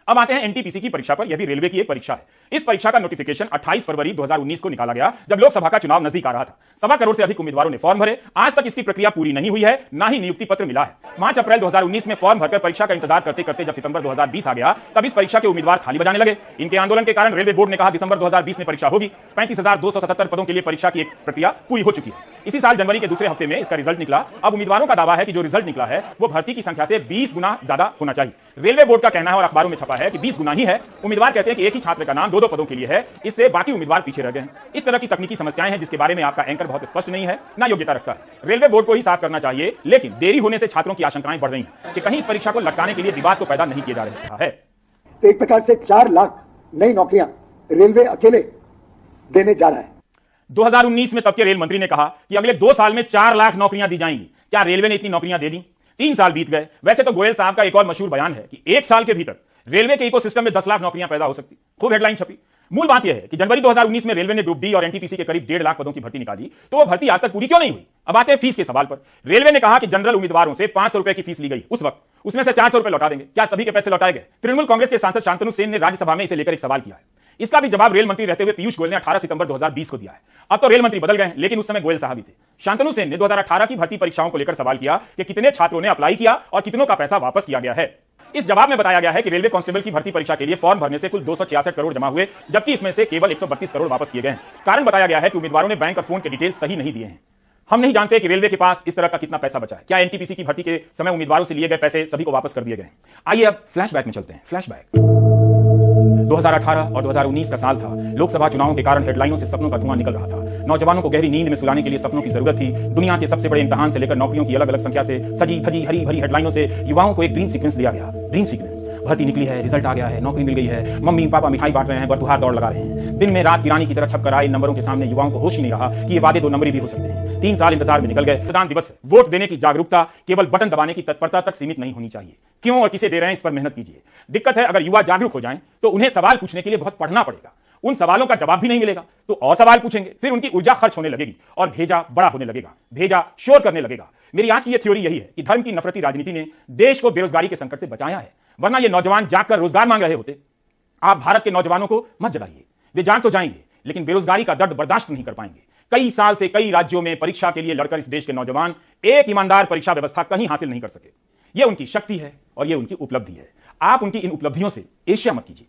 अब आते हैं एनटीपीसी की परीक्षा पर। यह भी रेलवे की एक परीक्षा है। इस परीक्षा का नोटिफिकेशन 28 फरवरी 2019 को निकाला गया, जब लोकसभा का चुनाव नजदीक आ रहा था। 1.25 करोड़ से अधिक उम्मीदवारों ने फॉर्म भरे। आज तक इसकी प्रक्रिया पूरी नहीं हुई है, ना ही नियुक्ति पत्र मिला है। 5 अप्रैल 2019 में फॉर्म भरकर परीक्षा का इंतजार करते करते जब सितंबर 2020 आ गया, तब इस परीक्षा के उम्मीदवार थाली बजाने लगे। इनके आंदोलन के कारण रेलवे बोर्ड ने कहा दिसंबर 2020 में परीक्षा होगी। 35,277 पदों के लिए परीक्षा की एक प्रक्रिया पूरी हो चुकी है। इसी साल जनवरी के दूसरे हफ्ते में इसका रिजल्ट निकला। अब उम्मीदवारों का दावा है कि जो रिजल्ट निकला है वो भर्ती की संख्या से 20 गुना ज्यादा होना चाहिए। रेलवे बोर्ड का कहना है और अखबारों में छपा है कि 20 गुना ही है। उम्मीदवार कहते हैं कि एक ही छात्र का नाम 2-2 पदों के लिए है, इससे बाकी उम्मीदवार पीछे रह गए हैं। इस तरह की तकनीकी समस्याएं हैं जिसके बारे में आपका एंकर बहुत स्पष्ट नहीं है, ना योग्यता रखता है। रेलवे बोर्ड को ही साफ करना चाहिए, लेकिन देरी होने से छात्रों की आशंकाएं बढ़ रही हैं कि कहीं इस परीक्षा को लटकाने के लिए विवाद तो पैदा नहीं किया जा रहा है। तो एक प्रकार से 4 लाख नई नौकरियां रेलवे अकेले देने जा रहा है। 2019 में तब के रेल मंत्री ने कहा कि अगले 2 साल में 4 लाख नौकरियां दी जाएंगी। क्या रेलवे ने इतनी नौकरियां दे दी? 3 साल बीत गए। वैसे तो गोयल साहब का एक और मशहूर बयान है कि 1 साल के भीतर रेलवे के इकोसिस्टम में 10 लाख नौकरियां पैदा हो सकती। खूब हेडलाइन छपी। मूल बात यह है कि जनवरी 2019 में रेलवे ने ग्रुप डी और एनटीपीसी के करीब 1.5 लाख पदों की भर्ती निकाली, तो वो भर्ती आज तक पूरी क्यों नहीं हुई? अब आते हैं फीस के सवाल पर। रेलवे ने कहा कि जनरल उम्मीदवारों से 500 रुपए की फीस ली गई उस वक्त, उसमें से 400 रुपए लौटा देंगे। क्या सभी के पैसे लौटाए गए? तृणमूल कांग्रेस के सांसद शांतनु सेन ने राज्यसभा में इसे लेकर एक सवाल किया है। इसका भी जवाब रेल मंत्री रहते हुए पीयूष गोयल ने 18 सितंबर 2020 को दिया है। अब तो रेल मंत्री बदल गए, लेकिन उस समय गोयल साहब ही थे। शांतनु सेन ने 2018 की भर्ती परीक्षाओं को लेकर सवाल किया कि कितने छात्रों ने अप्लाई किया और कितनों का पैसा वापस किया गया है। इस जवाब में बताया गया है कि रेलवे कांस्टेबल की भर्ती परीक्षा के लिए फॉर्म भरने से कुल 266 करोड़ जमा हुए, जबकि इसमें से केवल 132 करोड़ वापस किए गए हैं। कारण बताया गया है कि उम्मीदवारों ने बैंक और फोन के डिटेल्स सही नहीं दिए हैं। हम नहीं जानते कि रेलवे के पास इस तरह का कितना पैसा बचा है। क्या एनटीपीसी की भर्ती के समय उम्मीदवारों से लिए गए पैसे सभी को वापस कर दिए गए? आइए अब फ्लैशबैक में चलते हैं। फ्लैशबैक 2018 और 2019 का साल था। लोकसभा चुनावों के कारण हेडलाइनों से सपनों का धुआं निकल रहा था। नौजवानों को गहरी नींद में सुलाने के लिए सपनों की जरूरत थी। दुनिया के सबसे बड़े इम्तिहान से लेकर नौकरियों की अलग अलग संख्या से सजी धजी हरी भरी हेडलाइनों से युवाओं को एक ड्रीम सीक्वेंस दिया गया। ड्रीम सीक्वेंस, भर्ती निकली है, रिजल्ट आ गया है, नौकरी मिल गई है, मम्मी पापा मिठाई बांट रहे हैं, बरतुहार दौड़ लगा रहे हैं। दिन में रात की रानी की तरह छप कर आए इन नंबरों के सामने युवाओं को होश ही नहीं रहा कि ये वादे 2 नंबरी भी हो सकते हैं। 3 साल इंतजार में निकल गए। मतदान दिवस, वोट देने की जागरूकता केवल बटन दबाने की तत्परता तक सीमित नहीं होनी चाहिए। क्यों और किसे दे रहे हैं, इस पर मेहनत कीजिए। दिक्कत है, अगर युवा जागरूक हो जाएं तो उन्हें सवाल पूछने के लिए बहुत पढ़ना पड़ेगा। उन सवालों का जवाब भी नहीं मिलेगा तो और सवाल पूछेंगे, फिर उनकी ऊर्जा खर्च होने लगेगी और भेजा बड़ा होने लगेगा, भेजा शोर करने लगेगा। मेरी आज की यह थ्योरी यही है कि धर्म की नफरती राजनीति ने देश को बेरोजगारी के संकट से बचाया है, वरना ये नौजवान जागकर रोजगार मांग रहे होते। आप भारत के नौजवानों को मत जगाइए, वे जाग तो जाएंगे लेकिन बेरोजगारी का दर्द बर्दाश्त नहीं कर पाएंगे। कई साल से कई राज्यों में परीक्षा के लिए लड़कर इस देश के नौजवान एक ईमानदार परीक्षा व्यवस्था कहीं हासिल नहीं कर सके। यह उनकी शक्ति है और यह उनकी उपलब्धि है। आप उनकी इन उपलब्धियों से ईर्ष्या मत कीजिए।